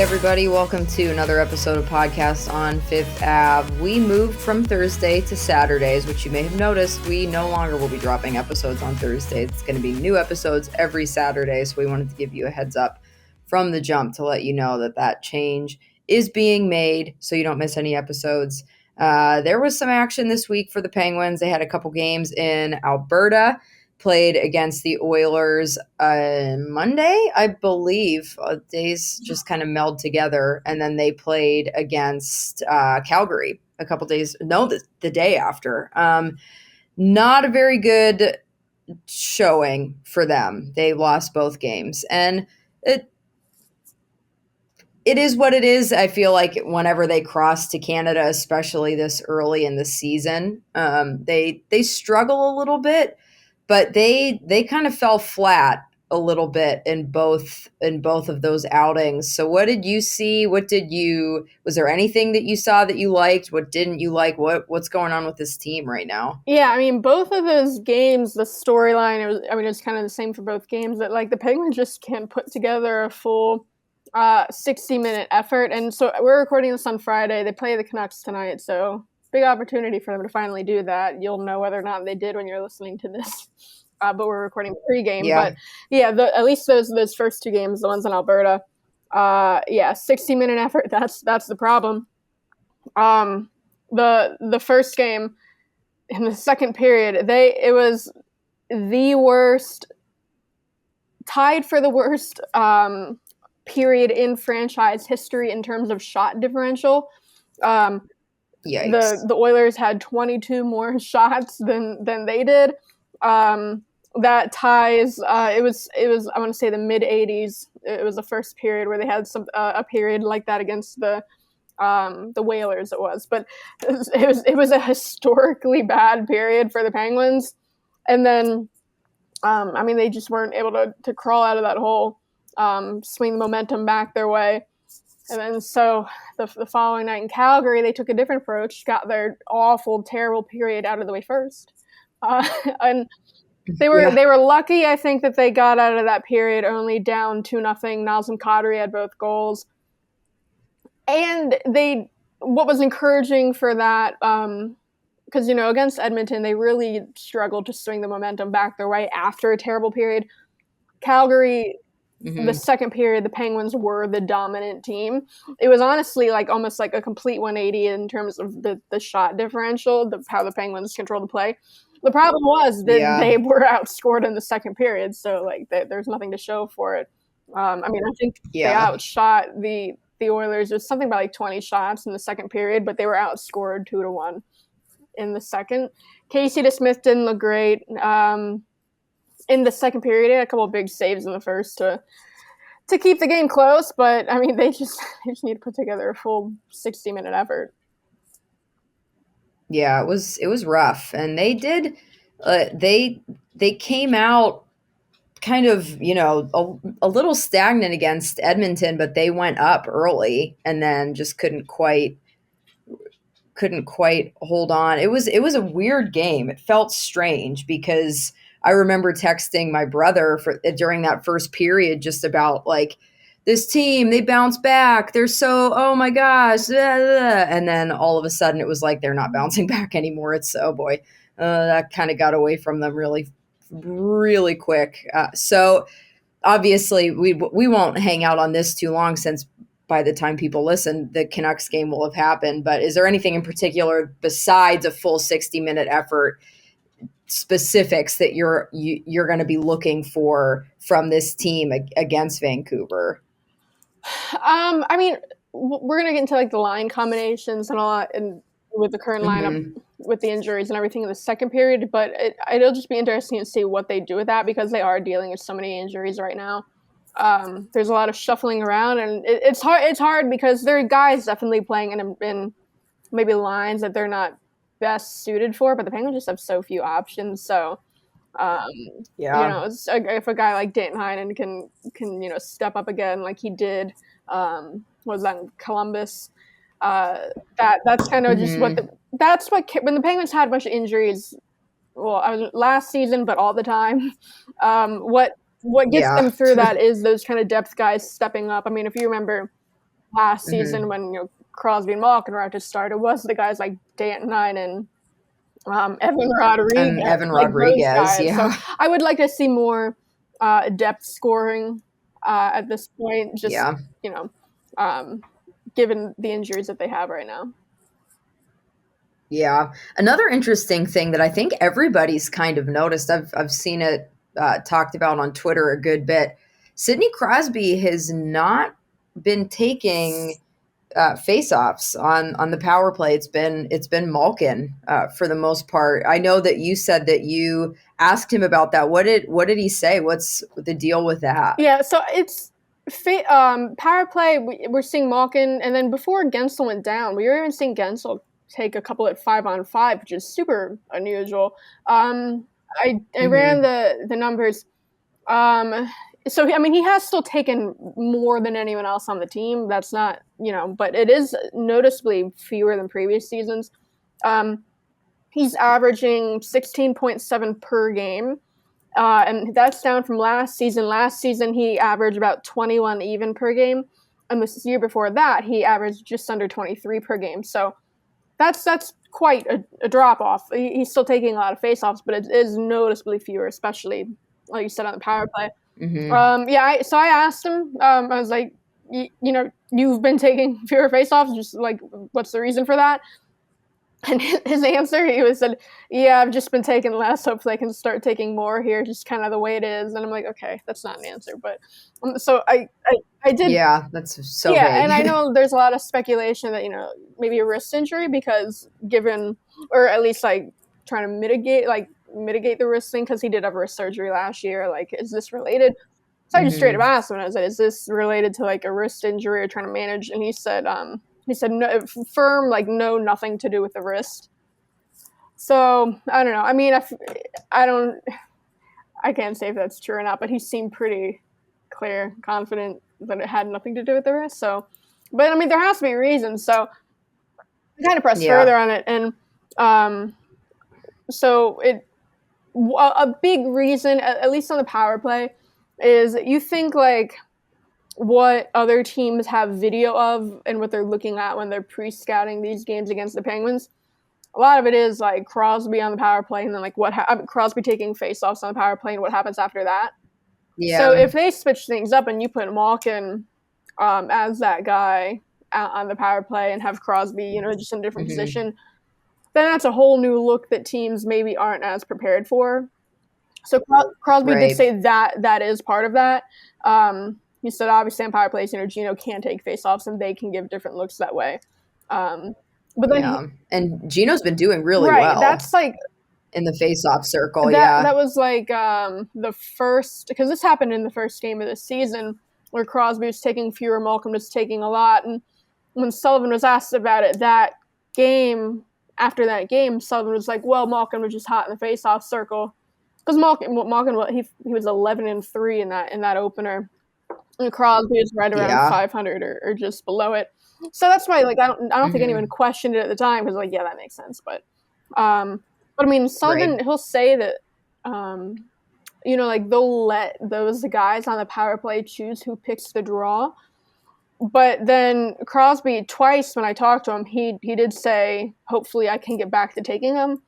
everybody. Welcome to another episode of Podcast on Fifth Ave. We moved from Thursday to Saturdays, which you may have noticed. We no longer will be dropping episodes on Thursday. It's going to be new episodes every Saturday, so we wanted to give you a heads up from the jump to let you know that change is being made so you don't miss any episodes. There was some action this week for the Penguins. They had a couple games in Alberta, played against the Oilers Monday, I believe. Days just kind of meld together. And then they played against Calgary a couple days, the day after. Not a very good showing for them. They lost both games. And it is what it is. I feel like whenever they cross to Canada, especially this early in the season, they struggle a little bit. But they kind of fell flat a little bit in both of those outings. So what did you see? Was there anything that you saw that you liked? What didn't you like? What's going on with this team right now? Yeah, I mean, both of those games, the storyline, it was kind of the same for both games, that like the Penguins just can't put together a full 60-minute effort. And so we're recording this on Friday. They play the Canucks tonight, so big opportunity for them to finally do that. You'll know whether or not they did when you're listening to this. But we're recording pregame. Yeah. But yeah, at least those first two games, the ones in Alberta, 60-minute effort. That's the problem. The first game in the second period, it was the worst, tied for the worst period in franchise history in terms of shot differential. Yikes. The Oilers had 22 more shots than they did. That ties. It was I want to say the mid 80s. It was the first period where they had a period like that against the Whalers. It was, but it was a historically bad period for the Penguins. And then, they just weren't able to crawl out of that hole, swing the momentum back their way. And then so the following night in Calgary, they took a different approach, got their awful, terrible period out of the way first. And they were lucky, I think, that they got out of that period only down 2-0. Nazem Kadri had both goals. And what was encouraging for that, because, against Edmonton, they really struggled to swing the momentum back their way after a terrible period. Calgary, the second period, the Penguins were the dominant team. It was honestly almost like a complete 180 in terms of the shot differential, how the Penguins controlled the play. The problem was that they were outscored in the second period, so there's nothing to show for it. I think they outshot the Oilers. It was something about 20 shots in the second period, but they were outscored 2-1 in the second. Casey DeSmith didn't look great. In the second period, he had a couple of big saves in the first to keep the game close, but they just need to put together a full 60-minute effort. Yeah, it was rough, and they did. They came out kind of a little stagnant against Edmonton, but they went up early and then just couldn't quite hold on. It was a weird game. It felt strange because I remember texting my brother during that first period just about this team, they bounce back. They're so, oh my gosh. Blah, blah. And then all of a sudden it was they're not bouncing back anymore. It's, oh boy, that kind of got away from them really, really quick. So obviously we won't hang out on this too long, since by the time people listen, the Canucks game will have happened. But is there anything in particular besides a full 60-minute effort, specifics that you're going to be looking for from this team against Vancouver? We're going to get into the line combinations and all that, and with the current lineup, with the injuries and everything in the second period, but it'll just be interesting to see what they do with that, because they are dealing with so many injuries right now. There's a lot of shuffling around, and it's hard because there are guys definitely playing in maybe lines that they're not best suited for, but the Penguins just have so few options. So if a guy like Danton Heinen can step up again like he did, was that in Columbus, that's kind of just when the Penguins had a bunch of injuries, last season, but all the time, what gets them through that is those kind of depth guys stepping up. If you remember last season when Crosby and Malkin were out to start. It was the guys like Danton and Evan Rodriguez. And Evan Rodriguez, yeah. So I would like to see more depth scoring at this point, just, given the injuries that they have right now. Yeah. Another interesting thing that I think everybody's kind of noticed, I've seen it talked about on Twitter a good bit. Sidney Crosby has not been taking face-offs on the power play. It's been Malkin for the most part. I know that you said that you asked him about that. What did he say? What's the deal with that? Yeah, so it's power play. We're seeing Malkin, and then before Gensel went down, we were even seeing Gensel take a couple at 5-on-5, which is super unusual. I ran the numbers. So, I mean, he has still taken more than anyone else on the team. That's not, but it is noticeably fewer than previous seasons. He's averaging 16.7 per game, and that's down from last season. Last season, he averaged about 21 even per game, and this year before that, he averaged just under 23 per game. So that's quite a drop-off. He's still taking a lot of face-offs, but it is noticeably fewer, especially, like you said, on the power play. So I asked him, I was like, you've been taking fewer faceoffs, just like, what's the reason for that? And his answer, he said, yeah, I've just been taking less, hopefully I can start taking more here, just kind of the way it is. And I'm like, okay, that's not an answer. But so I did. Yeah, that's so vague. And I know there's a lot of speculation that, maybe a wrist injury, because given, or at least like trying to mitigate the wrist thing, because he did have wrist surgery last year. Like, is this related? So I just straight up asked him, and I said, is this related to like a wrist injury or trying to manage? And he said no, firm, like, no, nothing to do with the wrist. So I don't know. I mean, I can't say if that's true or not, but he seemed pretty clear, confident that it had nothing to do with the wrist. So, but I mean, there has to be a reason. So I kind of pressed further on it, and so a big reason, at least on the power play, is you think like what other teams have video of and what they're looking at when they're pre-scouting these games against the Penguins. A lot of it is like Crosby on the power play, and then like Crosby taking face-offs on the power play and what happens after that. Yeah. So if they switch things up and you put Malkin as that guy on the power play and have Crosby, just in a different position, then that's a whole new look that teams maybe aren't as prepared for. So Crosby did say that is part of that. He said, obviously, on power plays, Gino can take faceoffs and they can give different looks that way. But then and Gino's been doing really well. That's like in the faceoff circle. That was like the first, because this happened in the first game of the season where Crosby was taking fewer, Malkin was taking a lot. And when Sullivan was asked about it after that game, Sullivan was like, well, Malkin was just hot in the faceoff circle. Because Malkin he was 11-3 in that opener. And Crosby is right around 500 or just below it. So that's why, like, I don't think anyone questioned it at the time, because, like, yeah, that makes sense. But I mean, Sullivan, he'll say that, like, they'll let those guys on the power play choose who picks the draw. But then Crosby, twice when I talked to him, he did say, hopefully I can get back to taking them.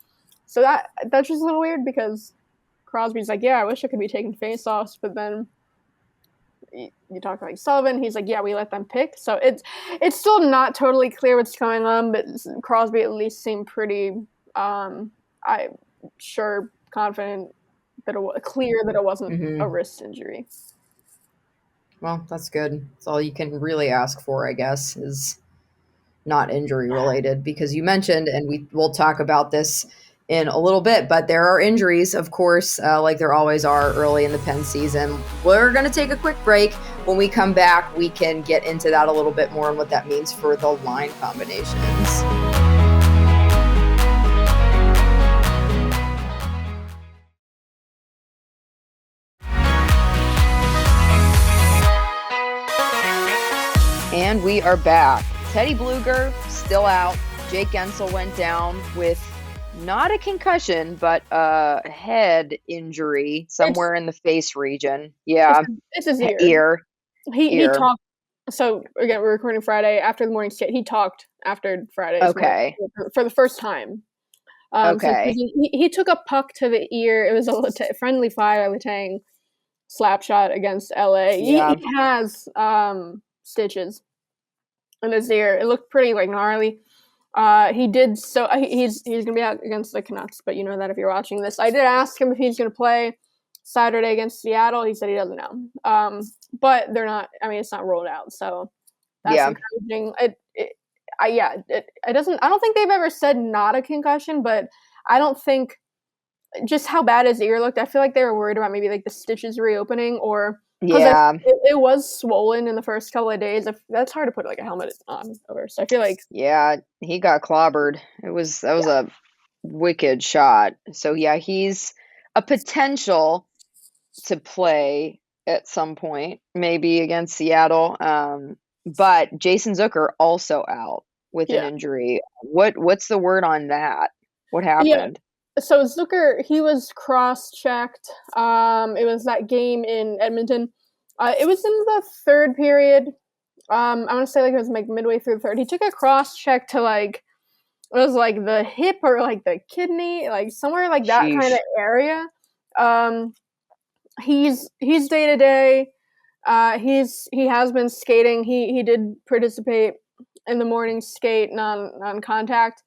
So that's just a little weird, because Crosby's like, yeah, I wish I could be taking face-offs, but then you talk to like Sullivan, he's like, yeah, we let them pick. So it's still not totally clear what's going on, but Crosby at least seemed pretty confident that it wasn't a wrist injury. Well, that's good. That's all you can really ask for, I guess, is not injury related, because you mentioned, and we'll talk about this in a little bit, but there are injuries, of course, like there always are early in the Penn season. We're going to take a quick break. When we come back, we can get into that a little bit more and what that means for the line combinations. And we are back. Teddy Bluger still out. Jake Gensel went down with not a concussion, but a head injury somewhere in the face region. Yeah. It's his ear. He talked So again, we're recording Friday after the morning skate. He talked after Friday's morning for the first time. So he took a puck to the ear. It was a friendly fire Letang slap shot against LA. Yeah. He has stitches in his ear. It looked pretty like gnarly. He did so. He's gonna be out against the Canucks, but you know that if you're watching this. I did ask him if he's gonna play Saturday against Seattle. He said he doesn't know. But they're not. I mean, it's not rolled out, so that's encouraging. It doesn't. I don't think they've ever said not a concussion, but I don't think just how bad his ear looked. I feel like they were worried about maybe like the stitches reopening or. Yeah, it was swollen in the first couple of days. That's hard to put like a helmet on over. So I feel like he got clobbered. That was a wicked shot. So yeah, he's a potential to play at some point, maybe against Seattle. But Jason Zucker also out with an injury. What's the word on that? What happened? So Zucker, he was cross-checked. It was that game in Edmonton. It was in the third period. I want to say like it was like midway through the third. He took a cross-check to like, it was like the hip or like the kidney, like somewhere like that kind of area. He's day-to-day. He has been skating. He did participate in the morning skate non-contact.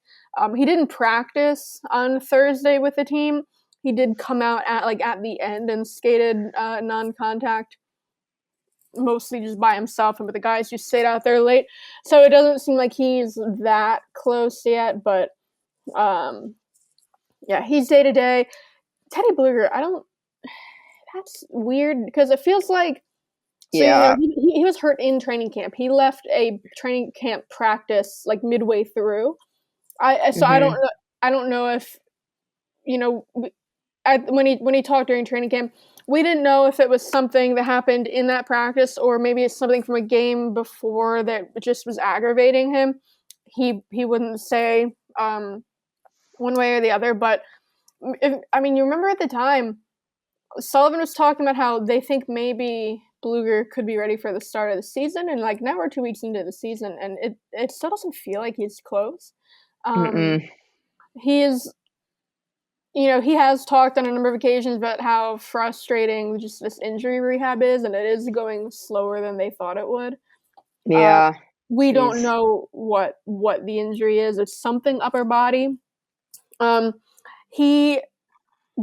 He didn't practice on Thursday with the team. He did come out at the end and skated non-contact, mostly just by himself and with the guys who stayed out there late. So it doesn't seem like he's that close yet, but he's day to day. Teddy Blueger, that's weird because it feels like he was hurt in training camp. He left a training camp practice like midway through. I don't know if when he talked during training camp, we didn't know if it was something that happened in that practice or maybe it's something from a game before that just was aggravating him. He wouldn't say one way or the other, but you remember at the time Sullivan was talking about how they think maybe Blueger could be ready for the start of the season, and like now we're 2 weeks into the season and it still doesn't feel like he's close. He is, he has talked on a number of occasions about how frustrating just this injury rehab is, and it is going slower than they thought it would. We don't know what the injury is. It's something upper body. He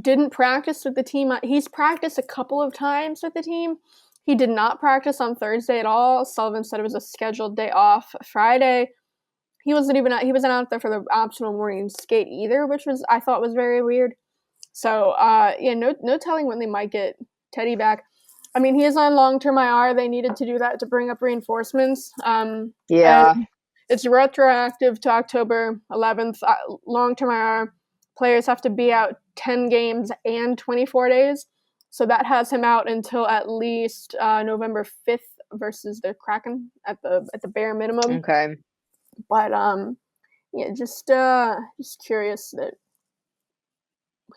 didn't practice with the team. He's practiced a couple of times with the team. He did not practice on Thursday at all. Sullivan said it was a scheduled day off. Friday, he wasn't out there for the optional morning skate either, which I thought was very weird. So, no telling when they might get Teddy back. I mean, he is on long-term IR. They needed to do that to bring up reinforcements. It's retroactive to October 11th. Long-term IR players have to be out 10 games and 24 days. So that has him out until at least November 5th versus the Kraken at the bare minimum. Okay. But just curious that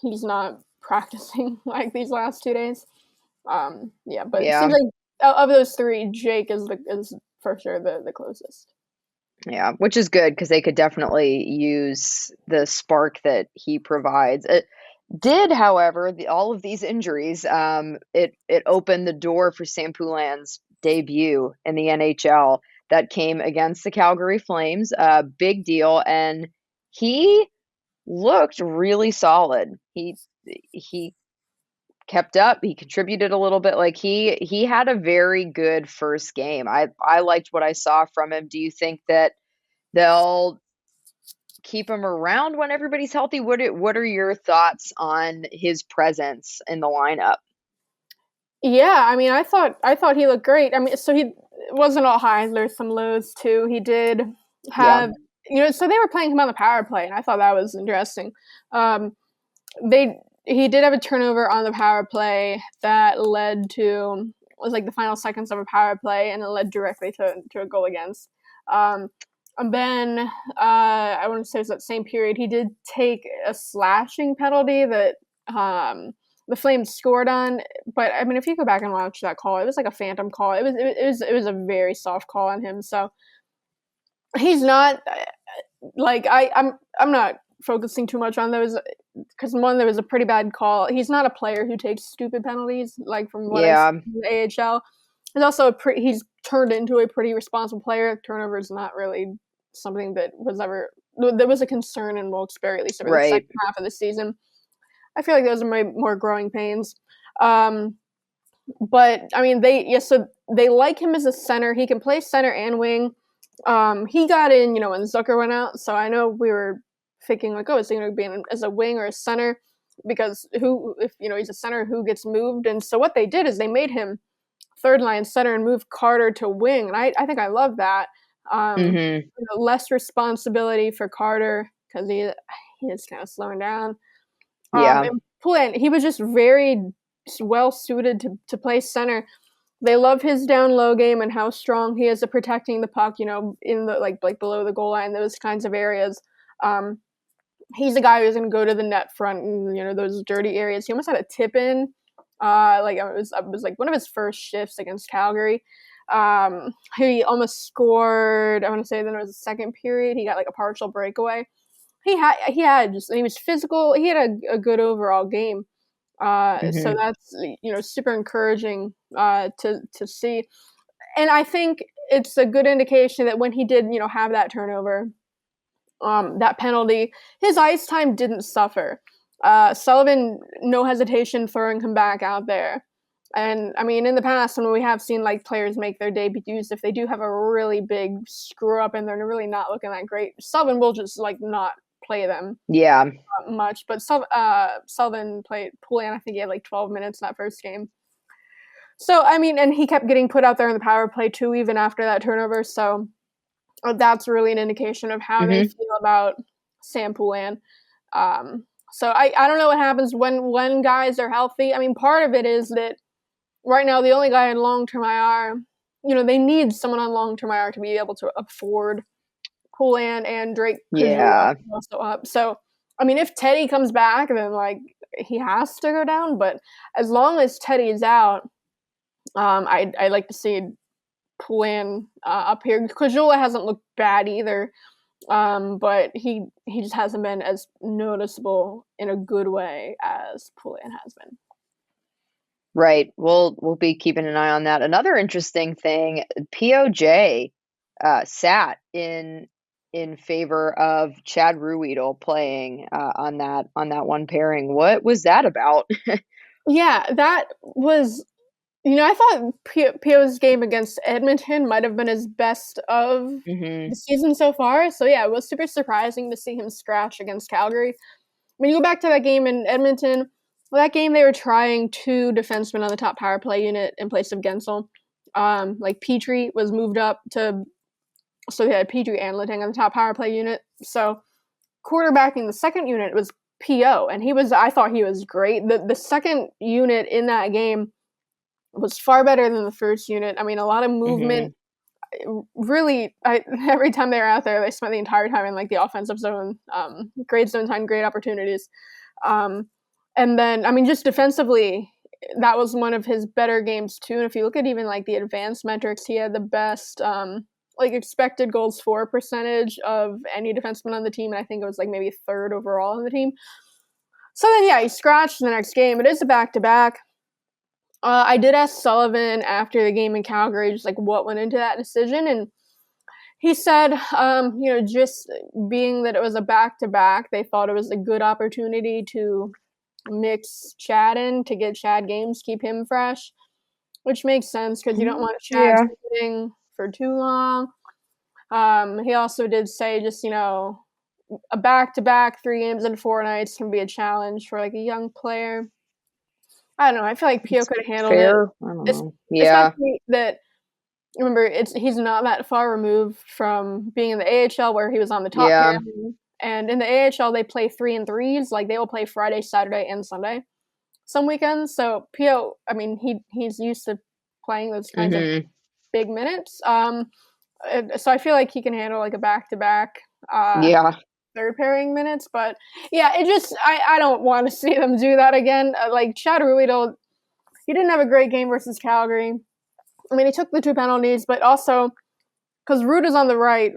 he's not practicing like these last 2 days. But it seems like of those three, Jake is for sure the closest. Yeah, which is good because they could definitely use the spark that he provides. It did, however, all of these injuries, it opened the door for Sam Poulin's debut in the NHL. That came against the Calgary Flames, big deal, and he looked really solid. He kept up. He contributed a little bit. Like he had a very good first game. I liked what I saw from him. Do you think that they'll keep him around when everybody's healthy? What are your thoughts on his presence in the lineup? Yeah, I mean, I thought he looked great. I mean, so he wasn't all highs. There's some lows too. He did have, so they were playing him on the power play, and I thought that was interesting. He did have a turnover on the power play that led to was like the final seconds of a power play, and it led directly to a goal against. And then I want to say it was that same period he did take a slashing penalty that the Flames scored on. But I mean, if you go back and watch that call, it was like a phantom call. It was a very soft call on him. So he's not like I'm not focusing too much on those because one, there was a pretty bad call. He's not a player who takes stupid penalties, like from what I've seen in the AHL. He's also he's turned into a pretty responsible player. Turnover is not really something that was a concern in Wilkes-Barre, at least over the second half of the season. I feel like those are my more growing pains. But I mean, so they like him as a center. He can play center and wing. He got in, when Zucker went out. So I know we were thinking like, oh, is he going to be in as a wing or a center? Because if he's a center, who gets moved? And so what they did is they made him third line center and moved Carter to wing. And I think I love that. Less responsibility for Carter because he is kind of slowing down. And Poulin, he was just very well suited to play center. They love his down low game and how strong he is at protecting the puck, in the like below the goal line, those kinds of areas. He's a guy who's going to go to the net front and, those dirty areas. He almost had a tip in. It was like one of his first shifts against Calgary. He almost scored. I want to say then it was the second period. He got like a partial breakaway. He was physical. He had a good overall game. So that's super encouraging to see, and I think it's a good indication that when he did have that turnover, that penalty, his ice time didn't suffer. Sullivan, no hesitation throwing him back out there. And I mean, in the past, when we have seen like players make their debuts, if they do have a really big screw up and they're really not looking that great, Sullivan will just like not play them much. But Sullivan played Poulin. I think he had like 12 minutes in that first game. So I mean, and he kept getting put out there in the power play too, even after that turnover. So that's really an indication of how they feel about Sam Poulin. So I don't know what happens when guys are healthy. I mean, part of it is that right now the only guy in long-term IR, they need someone on long-term IR to be able to afford Poulin and Drake also up. So, I mean, if Teddy comes back, then like he has to go down. But as long as Teddy is out, I'd like to see Poulin up here. Kajula hasn't looked bad either, but he just hasn't been as noticeable in a good way as Poulin has been. Right. We'll be keeping an eye on that. Another interesting thing, POJ sat in favor of Chad Ruhwedel playing on that one pairing. What was that about? Yeah, that was, I thought P.O.'s game against Edmonton might have been his best of the season so far. So yeah, it was super surprising to see him scratch against Calgary. When you go back to that game in Edmonton, that game they were trying two defensemen on the top power play unit in place of Gensel. Like Petrie was moved up to, so they had Petrie and Letang on the top power play unit. So quarterbacking the second unit was P.O. and I thought he was great. The second unit in that game was far better than the first unit. I mean, a lot of movement. Really, every time they were out there, they spent the entire time in like the offensive zone, great zone time, great opportunities. And then, I mean, just defensively, that was one of his better games too. And if you look at even like the advanced metrics, he had the best like expected goals for percentage of any defenseman on the team. And I think it was like maybe third overall on the team. So then, yeah, he scratched the next game. It is a back-to-back. I did ask Sullivan after the game in Calgary, just like what went into that decision. And he said, just being that it was a back-to-back, they thought it was a good opportunity to mix Chad in to get Chad games, keep him fresh, which makes sense because you don't want Chad sitting for too long. He also did say just, a back-to-back 3 games in 4 nights can be a challenge for like a young player. I don't know. I feel like P.O. could have handled it. I don't know. Yeah. Especially that, remember, he's not that far removed from being in the AHL where he was on the top pair. And in the AHL, they play 3-3s. Like, they will play Friday, Saturday, and Sunday some weekends. So, P.O., I mean, he's used to playing those kinds of big minutes. So I feel like he can handle, like, a back-to-back. third pairing minutes. But yeah, it just I don't want to see them do that again. Like Chad Ruhwedel, he didn't have a great game versus Calgary. I mean, he took the 2 penalties, but also because Rude is on the right,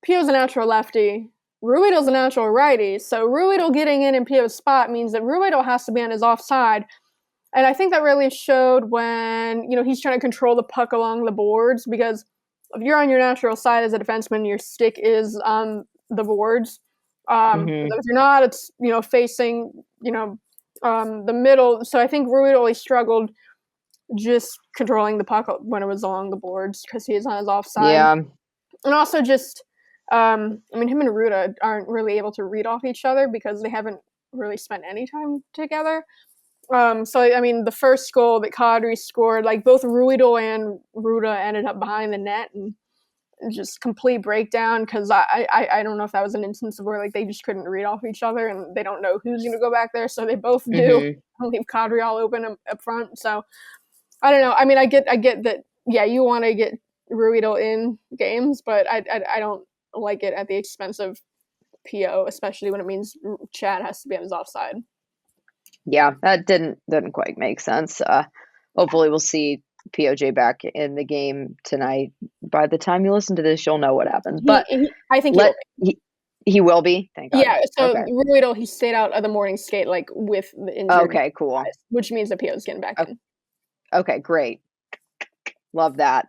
Pio's a natural lefty. Ruhwedel's a natural righty, so Ruhwedel getting in Pio's spot means that Ruhwedel has to be on his offside. And I think that really showed when, he's trying to control the puck along the boards, because if you're on your natural side as a defenseman, your stick is on the boards. But if you're not, it's, facing, the middle. So I think Ruhwedel always struggled just controlling the puck when it was along the boards because he is on his offside. Yeah. And also just, him and Ruda aren't really able to read off each other because they haven't really spent any time together. So, the first goal that Kadri scored, like, both Ruhwedel and Ruda ended up behind the net, and just complete breakdown, because I don't know if that was an instance of where, like, they just couldn't read off each other, and they don't know who's going to go back there, so they both do leave Kadri all open up front. So, I don't know. I mean, I get that, yeah, you want to get Ruhwedel in games, but I don't like it at the expense of PO, especially when it means Chad has to be on his offside. Yeah, that didn't quite make sense. Hopefully we'll see POJ back in the game tonight. By the time you listen to this, you'll know what happens. But I think he will be. Thank God. Yeah, so Ruhwedel, he stayed out of the morning skate, like, with the injury. Okay, cool. Guys, which means that PO's getting back in. Okay, great. Love that.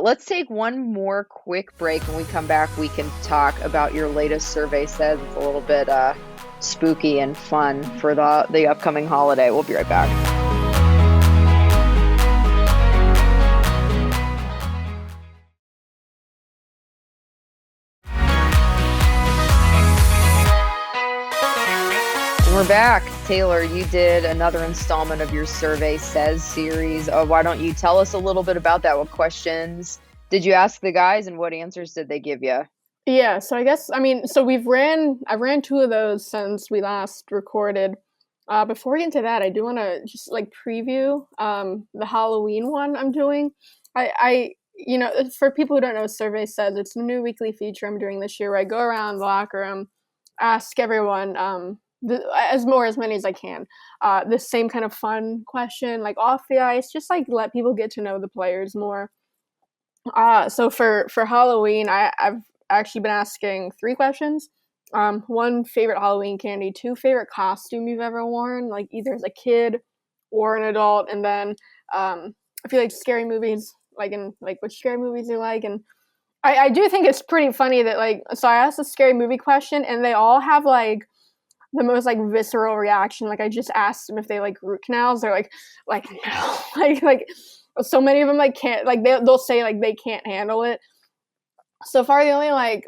Let's take one more quick break. When we come back, we can talk about your latest survey says. It's a little bit spooky and fun for the upcoming holiday. We'll be right back. We're back. Taylor, you did another installment of your Survey Says series. Why don't you tell us a little bit about that? What questions did you ask the guys, and what answers did they give you? Yeah, so I guess, so I've ran 2 of those since we last recorded. Before we get into that, I do want to just, like, preview the Halloween one I'm doing. I for people who don't know, Survey Says, it's a new weekly feature I'm doing this year where I go around the locker room, ask everyone as many as I can, the same kind of fun question, like off the ice, just, like, let people get to know the players more. So for Halloween, I've actually been asking 3 questions. 1, favorite Halloween candy, 2, favorite costume you've ever worn, like either as a kid or an adult, and then if you like scary movies, like which scary movies you like. And I do think it's pretty funny that, like, so I asked a scary movie question and they all have, like, the most, like, visceral reaction. Like, I just asked them if they like root canals. They're like no, like so many of them, like, can't, like, they'll say, like, they can't handle it. So far, the only, like,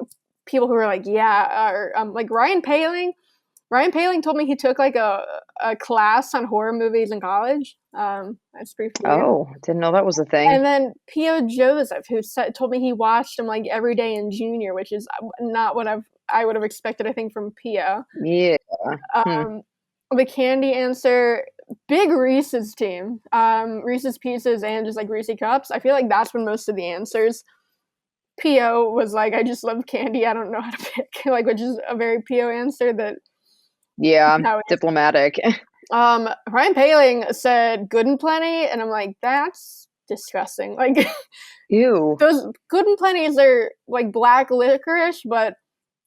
people who are like, yeah, are like Ryan Poehling. Ryan Poehling told me he took, like, a class on horror movies in college. That's pretty weird. Oh, didn't know that was a thing. And then P.O. Joseph, who told me he watched him, like, every day in junior, which is not what I would have expected, I think, from P.O. Yeah. The candy answer, big Reese's team. Reese's Pieces and just, like, Reese's Cups. I feel like that's been most of the answers. P.O. was like, I just love candy, I don't know how to pick, like, which is a very P.O. answer that. Yeah, diplomatic. Ryan Poehling said Good and Plenty, and I'm like, that's disgusting. Like, ew. Those Good and Plenties are like black licorice, but,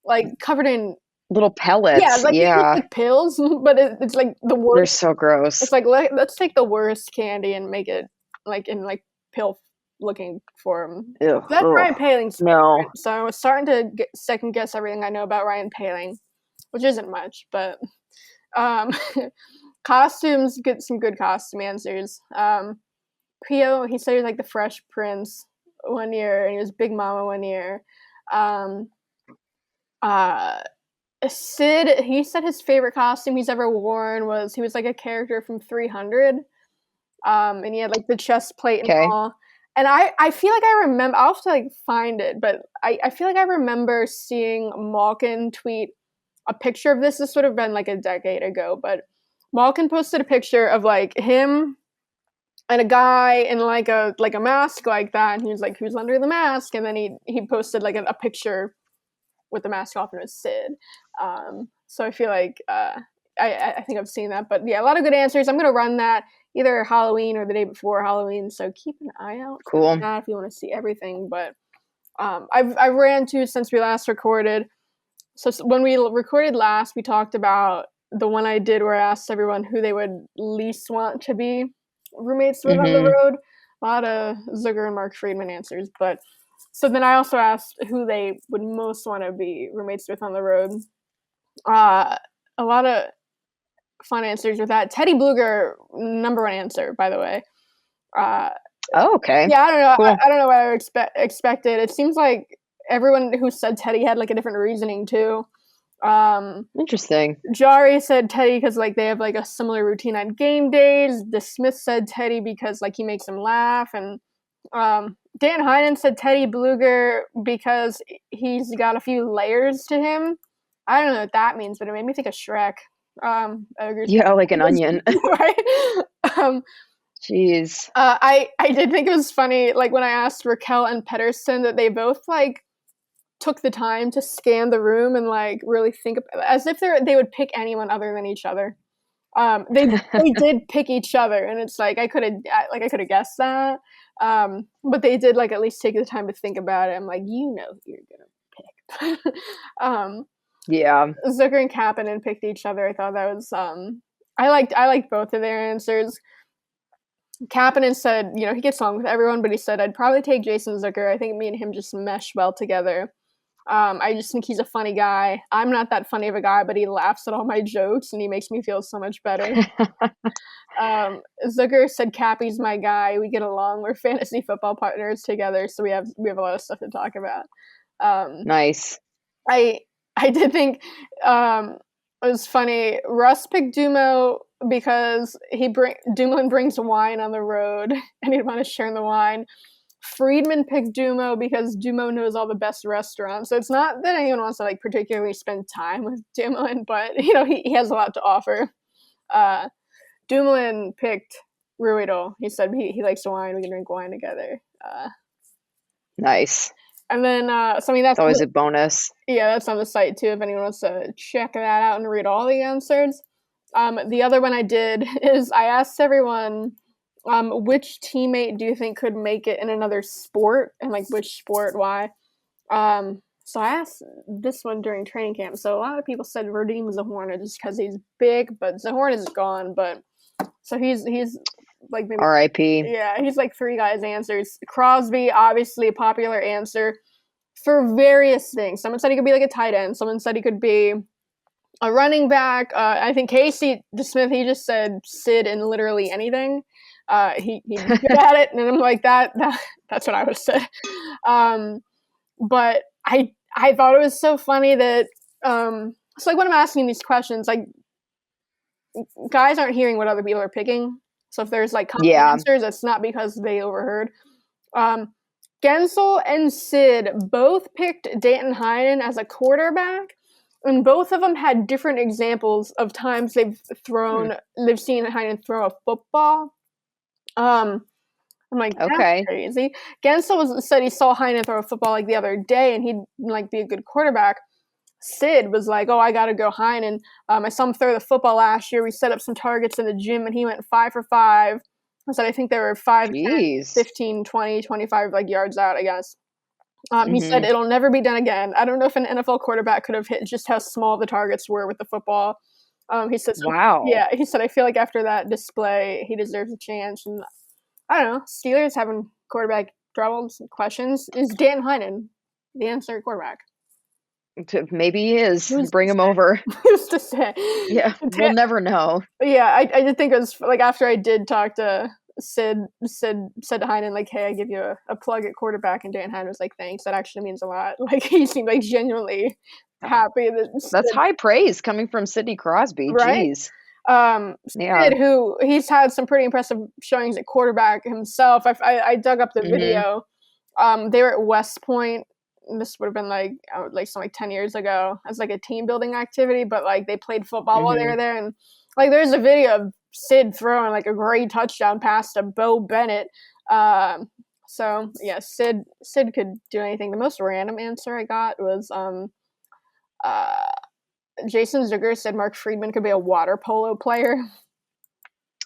like, covered in little pellets. Yeah, like, they look like pills, but it's like the worst. They're so gross. It's like, let's take the worst candy and make it, like, in, like, pill looking form. Ew. That's Ryan Poehling's no. favorite. So I was starting to second guess everything I know about Ryan Poehling, which isn't much, but costumes, get some good costume answers. P.O., he said he was, like, the Fresh Prince one year, and he was Big Mama one year. Sid, he said his favorite costume he's ever worn was, he was, like, a character from 300, and he had, like, the chest plate and all. And I feel like I remember, I'll have to, like, find it, but I feel like I remember seeing Malkin tweet a picture of this. This would have been, like, a decade ago, but Malkin posted a picture of, like, him and a guy in, like a mask like that, and he was like, who's under the mask? And then he posted, like, a picture with the mask off, and it was Sid. So I feel like I think I've seen that. But yeah, a lot of good answers. I'm going to run that either Halloween or the day before Halloween. So keep an eye out for that if you want to see everything. But I've ran two since we last recorded. So when we recorded last, we talked about the one I did where I asked everyone who they would least want to be roommates with on the road. A lot of Zucker and Mark Friedman answers. But so then I also asked who they would most want to be roommates with on the road. A lot of fun answers with that. Teddy Bluger, number one answer, by the way. Okay. Yeah, I don't know. Cool. I don't know what I expected. It seems like everyone who said Teddy had like a different reasoning too. Interesting. Jari said Teddy because like they have like a similar routine on game days. The Smith said Teddy because like he makes him laugh, and Dan Heinen said Teddy Bluger because he's got a few layers to him. I don't know what that means, but it made me think of Shrek. Yeah, like an onion. Right? Jeez. I did think it was funny, like when I asked Raquel and Pedersen that they both like took the time to scan the room and like really think as if they would pick anyone other than each other. They did pick each other, and it's like I could have guessed that, but they did like at least take the time to think about it. I'm like, you know who you're gonna pick. Yeah. Zucker and Kapanen picked each other. I thought that was I liked both of their answers. Kapanen said, you know, he gets along with everyone, but he said, I'd probably take Jason Zucker. I think me and him just mesh well together. I just think he's a funny guy. I'm not that funny of a guy, but he laughs at all my jokes, and he makes me feel so much better. Zucker said, Cappy's my guy. We get along. We're fantasy football partners together, so we have a lot of stuff to talk about. Nice. I did think it was funny. Russ picked Dumo because Dumoulin brings wine on the road, and he'd want to share in the wine. Friedman picked Dumo because Dumo knows all the best restaurants. So it's not that anyone wants to like particularly spend time with Dumoulin, but you know he has a lot to offer. Dumoulin picked Ruhwedel. He said he likes wine. We can drink wine together. Nice. And then, so I mean, that's always a bonus. Yeah, that's on the site too if anyone wants to check that out and read all the answers. The other one I did is I asked everyone, which teammate do you think could make it in another sport, and like which sport, why? So I asked this one during training camp. So a lot of people said Radim Zahorna just because he's big, but Zahorna is gone. But so he's like maybe R.I.P. Yeah, he's like three guys' answers. Crosby, obviously a popular answer for various things. Someone said he could be like a tight end. Someone said he could be a running back. I think Casey Smith, he just said Sid in literally anything. He's good at it, and I'm like that's what I would have said. But I thought it was so funny that so like when I'm asking these questions, like guys aren't hearing what other people are picking. So if there's like common answers, it's not because they overheard. Gensel and Sid both picked Danton Heinen as a quarterback, and both of them had different examples of times they've seen Heinen throw a football. I'm like, that's crazy. Gensel said he saw Heinen throw a football like the other day, and he'd like be a good quarterback. Sid was like, oh, I gotta go Heinen. I saw him throw the football last year. We set up some targets in the gym, and he went 5 for 5. I said, I think they were 5, 10, 15, 20, 25 like yards out, I guess. He said it'll never be done again. I don't know if an NFL quarterback could have hit just how small the targets were with the football. He said, wow. Yeah, he said, I feel like after that display, he deserves a chance. And I don't know, Steelers having quarterback troubles and questions. Is Dan Heinen the answer quarterback? Maybe he is. Bring him over. Who's to say? Yeah, we'll never know. But yeah, I did think it was like after I did talk to Sid said to Heinen, like, hey, I give you a plug at quarterback, and Dan Heinen was like, thanks, that actually means a lot. Like he seemed like genuinely happy that's high praise coming from Sidney Crosby. Right? Jeez. Sid, who he's had some pretty impressive showings at quarterback himself. I dug up the video. They were at West Point. This would have been like 10 years ago as like a team building activity, but like they played football while they were there, and like there's a video of Sid throwing like a great touchdown pass to Bo Bennett. So yeah, Sid could do anything. The most random answer I got was Jason Zucker said Mark Friedman could be a water polo player.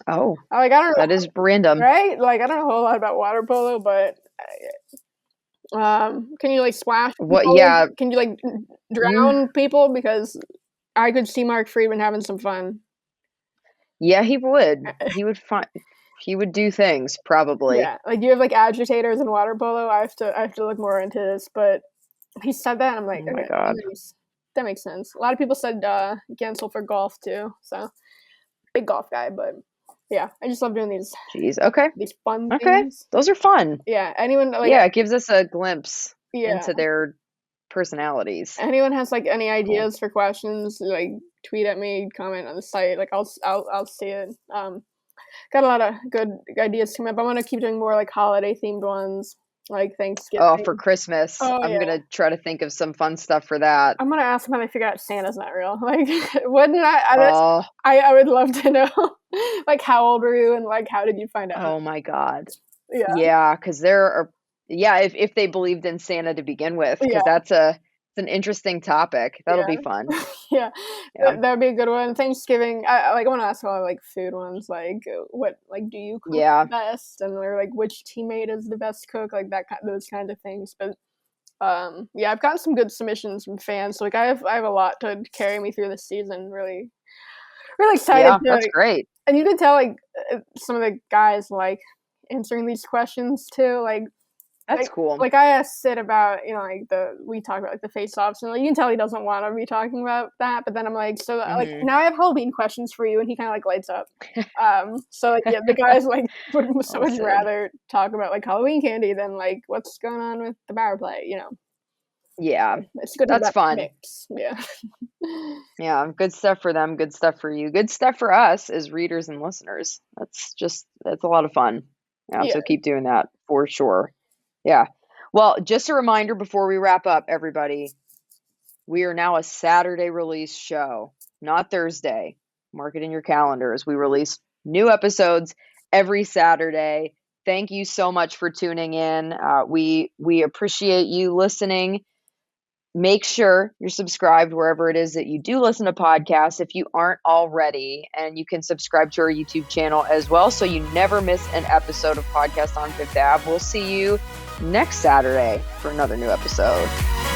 Oh, like, I don't know. That is random. Right? Like, I don't know a whole lot about water polo, but can you like splash people? What? Yeah. Can you like drown people? Because I could see Mark Friedman having some fun. Yeah, he would. He would do things probably. Yeah, like you have like agitators in water polo. I have to look more into this, but he said that, and I'm like, oh my God. That makes sense. A lot of people said Gensel for golf too, so big golf guy. But yeah, I just love doing these. Jeez. Okay. These fun Okay. things. Those are fun. Yeah. Anyone? Like, yeah, it gives us a glimpse into their personalities. Anyone has like any ideas for questions? Like, tweet at me, comment on the site. Like, I'll see it. Got a lot of good ideas coming up. I want to keep doing more like holiday themed ones, like Thanksgiving. Oh, for Christmas. I'm gonna try to think of some fun stuff for that. I'm gonna ask them how they figure out Santa's not real. Like, wouldn't I would love to know. Like, how old were you, and like, how did you find out? Oh my God. Yeah. Yeah, because there are. Yeah, if they believed in Santa to begin with, because that's an interesting topic. That'll be fun. Yeah. That would be a good one. Thanksgiving, I want to ask a lot of like food ones, like what like do you cook best, and or like which teammate is the best cook, like those kinds of things. But I've gotten some good submissions from fans. So like I have a lot to carry me through this season. Really excited. Yeah, that's great. And you can tell like some of the guys like answering these questions too, like. That's cool. Like I asked Sid about, like we talk about like the face-offs, and like, you can tell he doesn't want to be talking about that. But then I'm like, so like now I have Halloween questions for you, and he kind of like lights up. So like the guys like would so much rather talk about like Halloween candy than like what's going on with the power play, Yeah, it's good. That's fun. Mix. Yeah. Yeah, good stuff for them. Good stuff for you. Good stuff for us as readers and listeners. That's a lot of fun. Yeah, so keep doing that for sure. Yeah. Well, just a reminder before we wrap up, everybody, we are now a Saturday release show, not Thursday. Mark it in your calendars. We release new episodes every Saturday. Thank you so much for tuning in. We appreciate you listening. Make sure you're subscribed wherever it is that you do listen to podcasts if you aren't already, and you can subscribe to our YouTube channel as well so you never miss an episode of Podcast on Fifth Ave. We'll see you next Saturday for another new episode.